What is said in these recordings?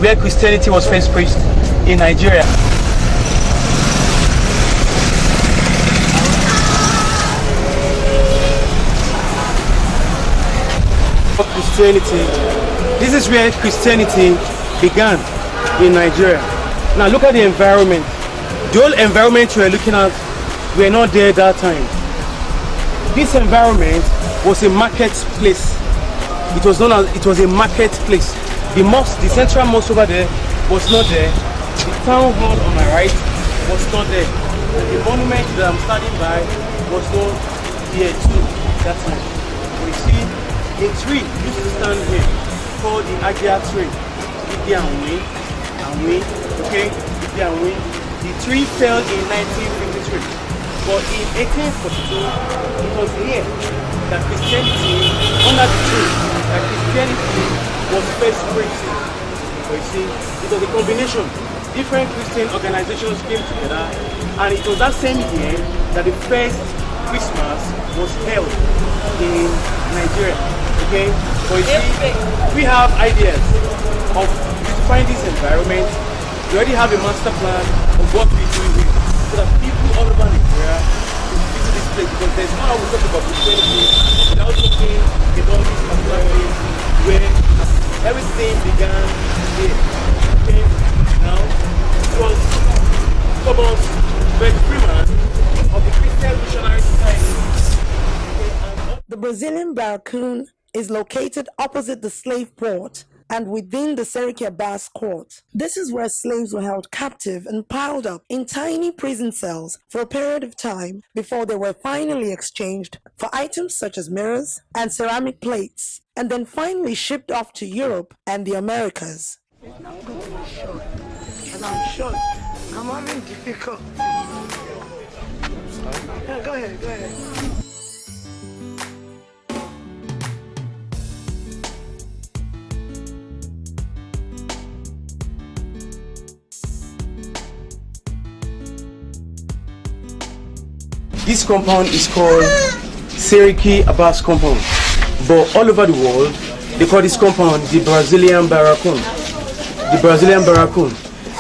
where Christianity was first preached in Nigeria. Christianity. This is where Christianity began in Nigeria. Now look at the environment. The whole environment we're looking at, we're not there that time. This environment was a marketplace. It was a marketplace. The mosque, the central mosque over there was not there. The town hall on my right was not there. And the monument that I'm standing by was not here too that time. We see a tree used to stand here called the Agia tree. Okay? The tree fell in 1953. But in 1842, it was here that Christianity, under the tree, that Christianity was first preached. So you see, it was a combination. Different Christian organizations came together, and it was that same year that the first Christmas was held in Nigeria. Okay, so you see, we have ideas of beautifying this environment. We already have a master plan of what we do here, so that people all over Nigeria will visit this place, because there's no how we talk about Christianity without talking about this particular place where everything began here. Okay, now it was Thomas Freeman of the Christian Missionary Society. The Brazilian Barracoon is located opposite the slave port and within the Seriki Abbas court. This is where slaves were held captive and piled up in tiny prison cells for a period of time before they were finally exchanged for items such as mirrors and ceramic plates, and then finally shipped off to Europe and the Americas. It's not going to be short, and I'm short. I'm having difficulty. Yeah, go ahead. This compound is called Seriki Abbas compound, but all over the world they call this compound the Brazilian Barracoon. The Brazilian Barracoon.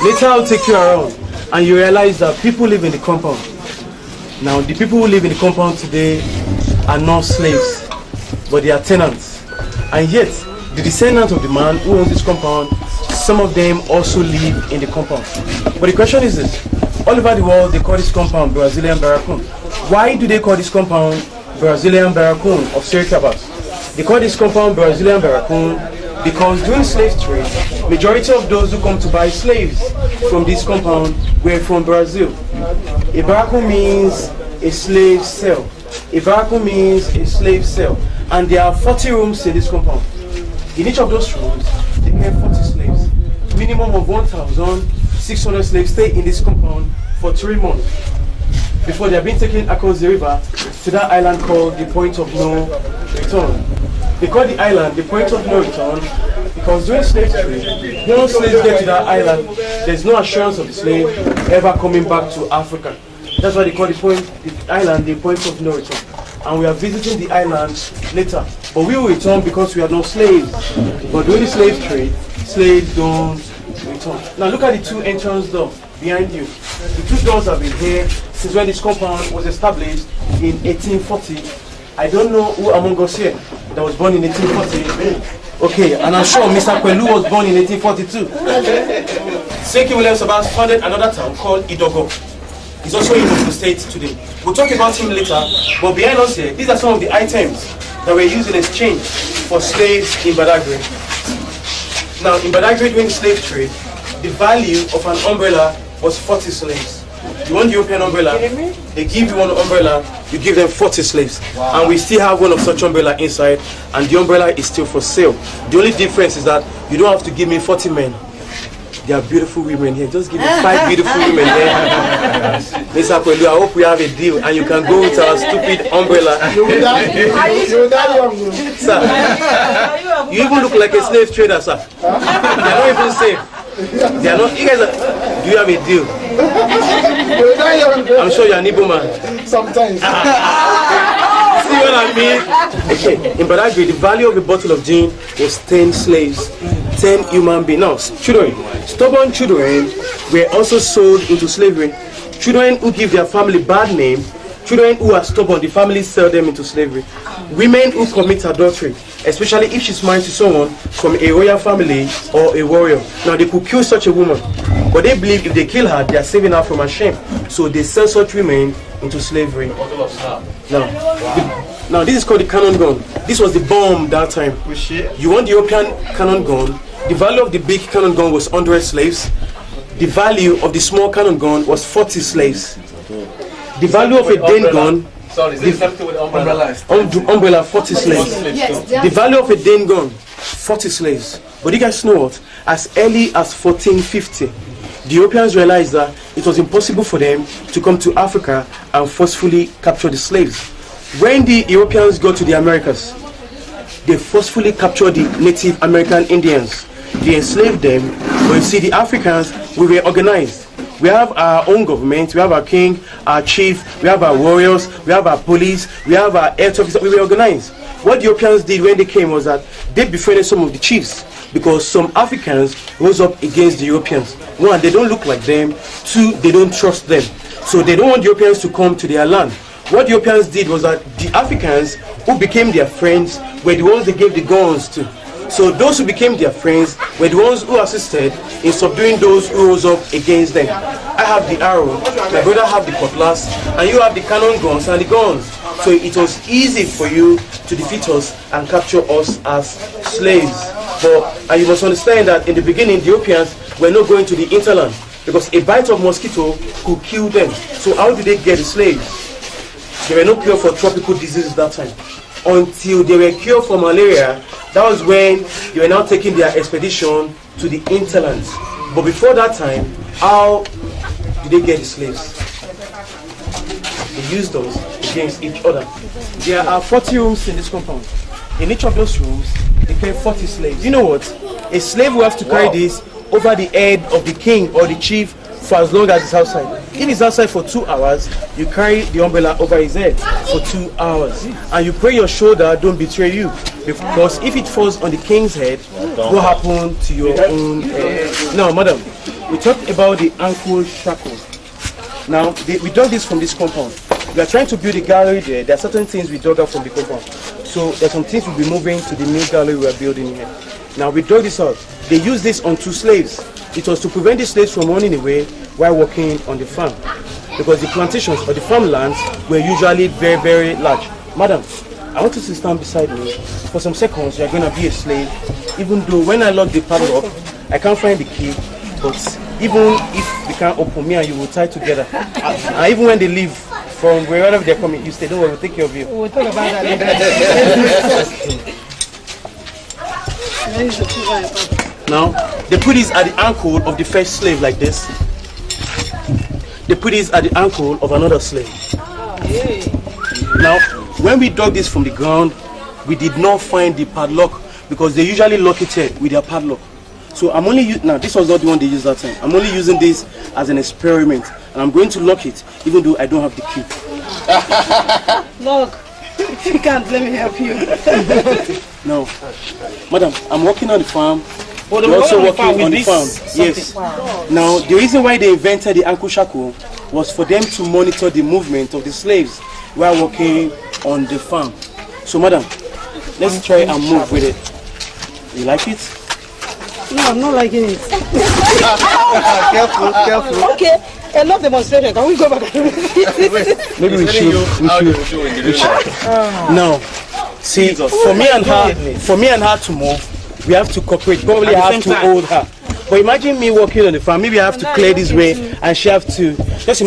Later I'll take you around and you realize that people live in the compound. Now the people who live in the compound today are not slaves, but they are tenants. And yet the descendants of the man who owns this compound, some of them also live in the compound. But the question is this: all over the world they call this compound Brazilian Barracoon. Why do they call this compound Brazilian Barracoon of Seriki Abbas? They call this compound Brazilian Barracoon because during slave trade, majority of those who come to buy slaves from this compound were from Brazil. A barracoon means a slave cell. A barracoon means a slave cell. And there are 40 rooms in this compound. In each of those rooms, they have 40 slaves. Minimum of 1,600 slaves stay in this compound for 3 months before they are being taken across the river to that island called the Point of No Return. They call the island the Point of No Return because during slave trade, once slaves get to that island, there's no assurance of the slave ever coming back to Africa. That's why they call the island the Point of No Return. And we are visiting the island later. But we will return because we are no slaves. But during the slave trade, slaves don't return. Now look at the 2 entrance doors behind you. The 2 doors have been here since when this compound was established in 1840. I don't know who among us here that was born in 1840. Okay, and I'm sure Mr. Kwelu was born in 1842. Seriki Williams Abbas founded another town called Idogo. He's also in the state today. We'll talk about him later, but behind us here, these are some of the items that were used in exchange for slaves in Badagry. Now, in Badagry during the slave trade, the value of an umbrella was 40 slaves. You want the European umbrella, they give you one umbrella, you give them 40 slaves. Wow. And we still have one of such umbrella inside, and the umbrella is still for sale. The only difference is that you don't have to give me 40 men. There are beautiful women here. Just give me 5 beautiful women here. Mr. Kwelu, I hope we have a deal and you can go with our stupid umbrella. Sir, you even look like a slave trader, sir. They are not even safe. They are not. You guys are, do you have a deal? I'm sure you're an Igbo man. Sometimes. See what I mean? Okay, in Badagry, the value of a bottle of gin was 10 slaves. 10 human beings. Now, children, stubborn children were also sold into slavery. Children who give their family bad name, children who are stubborn, the family sell them into slavery. Women who commit adultery, especially if she's married to someone from a royal family or a warrior. Now, they could kill such a woman, but they believe if they kill her, they are saving her from her shame. So they sell such women into slavery. Now, this is called the cannon gun. This was the bomb that time. You want the European cannon gun? The value of the big cannon gun was 100 slaves. The value of the small cannon gun was 40 slaves. The value of a Dane gun, umbrella, 40 slaves. The value of a Dane gun, 40 slaves. But you guys know what? As early as 1450, the Europeans realized that it was impossible for them to come to Africa and forcefully capture the slaves. When the Europeans got to the Americas, they forcefully captured the Native American Indians. They enslaved them. But you see, the Africans, we were organized. We have our own government, we have our king, our chief, we have our warriors, we have our police, we have our air officers. We were organized. What the Europeans did when they came was that they befriended some of the chiefs, because some Africans rose up against the Europeans. One, they don't look like them. Two, they don't trust them. So they don't want the Europeans to come to their land. What the Europeans did was that the Africans who became their friends were the ones they gave the guns to. So those who became their friends were the ones who assisted in subduing those who rose up against them. I have the arrow, my brother have the cutlass, and you have the cannon guns and the guns. So it was easy for you to defeat us and capture us as slaves. And you must understand that in the beginning, the Europeans were not going to the interland because a bite of mosquito could kill them. So how did they get the slaves? There were no cure for tropical diseases that time. Until they were cured for malaria, that was when they were now taking their expedition to the interlands. But before that time, how did they get the slaves? They used those against each other. There are 40 rooms in this compound. In each of those rooms, they carry 40 slaves. You know what? A slave will have to carry this over the head of the king or the chief for as long as it's outside. If it's outside for 2 hours, you carry the umbrella over his head for 2 hours. And you pray your shoulder don't betray you. Because if it falls on the king's head, what happened to your own head? Now, madam, we talked about the ankle shackle. Now, we dug this from this compound. We are trying to build a gallery there. There are certain things we dug out from the compound. So there are some things we'll be moving to the new gallery we are building here. Now, we dug this out. They used this on 2 slaves. It was to prevent the slaves from running away while working on the farm, because the plantations or the farmlands were usually very, very large. Madam, I want you to stand beside me. For some seconds, you're going to be a slave, even though when I lock the padlock, I can't find the key, but even if we can't open, me and you will tie together. And even when they leave from wherever they're coming, you stay, don't worry, we'll take care of you. We'll talk about that later. Now, they put this at the ankle of the first slave like this. They put this at the ankle of another slave. Now, when we dug this from the ground, we did not find the padlock because they usually lock it here with their padlock. So I'm only now this was not the one they used that time. I'm only using this as an experiment, and I'm going to lock it even though I don't have the key. Look, if you can't, let me help you. No, madam, I'm working on the farm. But You're also working on the farm. Yes. Wow. Now, the reason why they invented the ankle shackle was for them to monitor the movement of the slaves while working on the farm. So, madam, let's try and move with it. You like it? No, I'm not liking it. Careful. Okay, enough demonstration. Can we go back? Maybe we should. No. See, for me and her to move, we have to cooperate. Probably I have to hold her. But imagine me walking on the farm. Maybe I have to clear this way, and she have to.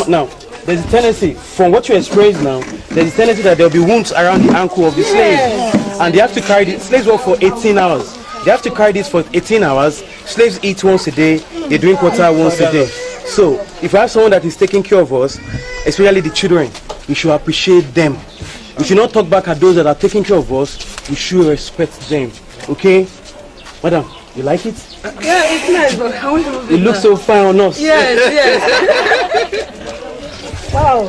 Now, there's a tendency, from what you experienced now, there's a tendency that there will be wounds around the ankle of the slaves, and they have to carry the slaves work for 18 hours. They have to carry this for 18 hours. Slaves eat once a day. They drink water once a day. So, if we have someone that is taking care of us, especially the children, we should appreciate them. We should not talk back at those that are taking care of us. We should respect them. Okay? Madam, you like it? Yeah, it's nice, but I want to move it. It looks so fine on us. Yes. Wow.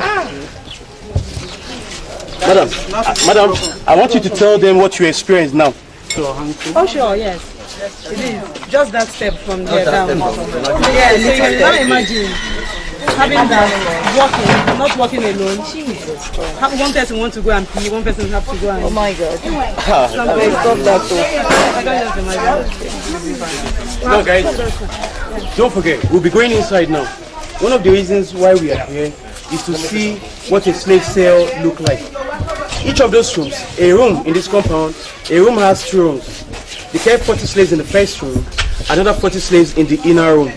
Madam, I want you to tell them what you experienced now. Oh, sure, yes. It is just that step from there down. Yeah, so you can't imagine having that not working alone. Have one person want to go and pee, one person have to go and. Oh my God! Stop that too. I can't just imagine. No, guys, don't forget, we'll be going inside now. One of the reasons why we are here is to see what a slave cell look like. Each of those rooms, a room in this compound, a room has 2 rooms. They kept 40 slaves in the first room, another 40 slaves in the inner room.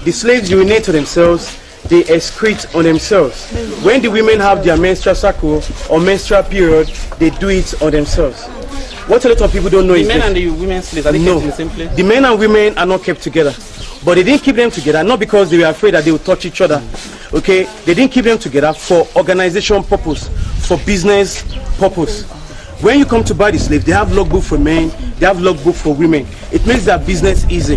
The slaves urinate to themselves, they excrete on themselves. When the women have their menstrual cycle or menstrual period, they do it on themselves. What a lot of people don't know is the men and the women slaves, are they kept in the same place? The men and women are not kept together. But they didn't keep them together, not because they were afraid that they would touch each other. Okay? They didn't keep them together for organization purpose, for business purpose. When you come to buy the slave, they have logbook for men, they have logbook for women. It makes their business easy.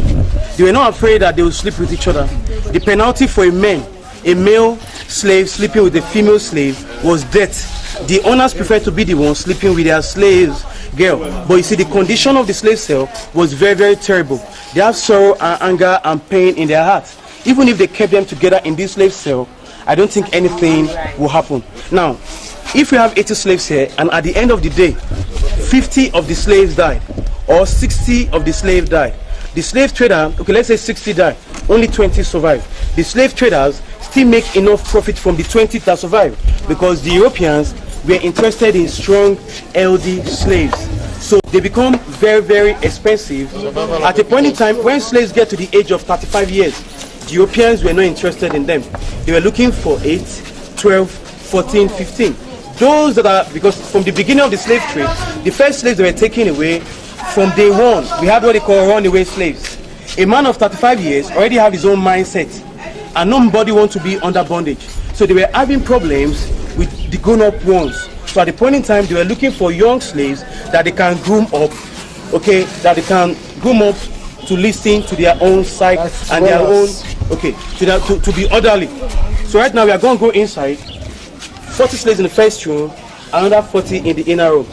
They were not afraid that they would sleep with each other. The penalty for a male slave sleeping with a female slave was death. The owners preferred to be the ones sleeping with their slaves girl. But you see, the condition of the slave cell was very, very terrible. They have sorrow and anger and pain in their hearts. Even if they kept them together in this slave cell, I don't think anything will happen. Now, if we have 80 slaves here, and at the end of the day, 50 of the slaves died, or 60 of the slaves died, the slave trader, okay, let's say 60 died, only 20 survived. The slave traders still make enough profit from the 20 that survived, because the Europeans were interested in strong, healthy slaves. So they become very, very expensive. At a point in time, when slaves get to the age of 35 years, the Europeans were not interested in them. They were looking for 8, 12, 14, 15. Those that are, because from the beginning of the slave trade, the first slaves that were taken away, from day one, we had what they call runaway slaves. A man of 35 years already have his own mindset, and nobody wants to be under bondage. So they were having problems with the grown-up ones. So at the point in time, they were looking for young slaves that they can groom up, okay, that they can groom up to listen to their own psyche and their own, okay, to be orderly. So right now we are going to go inside. 40 slaves in the first room, another 40 in the inner room.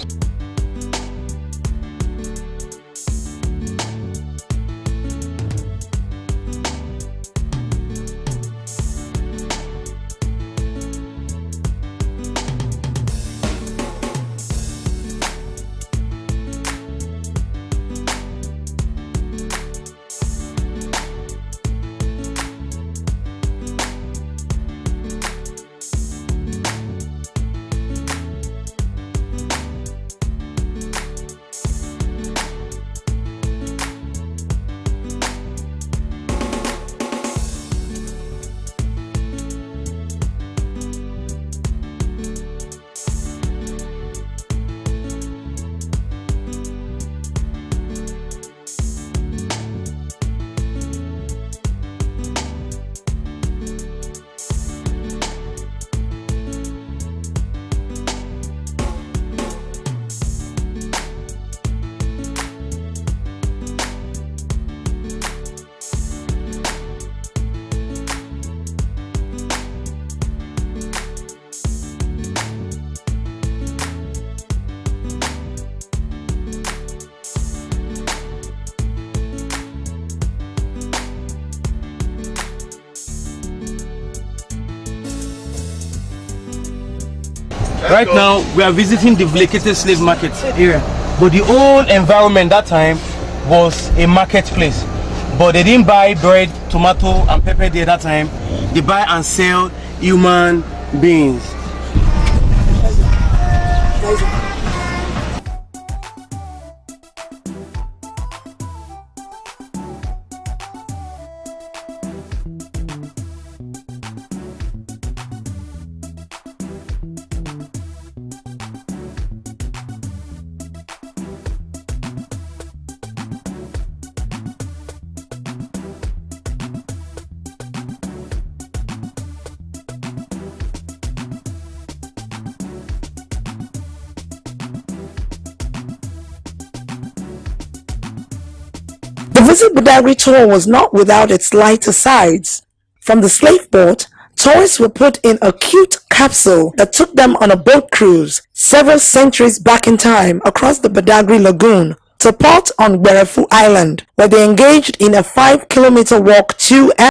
Right now, we are visiting the vacated slave market area. But the whole environment that time was a marketplace. But they didn't buy bread, tomato, and pepper there that time. They buy and sell human beings. The visit Badagry tour was not without its lighter sides. From the slave port, tourists were put in a cute capsule that took them on a boat cruise several centuries back in time across the Badagry Lagoon, to port on Gberefu Island, where they engaged in a 5-kilometer walk to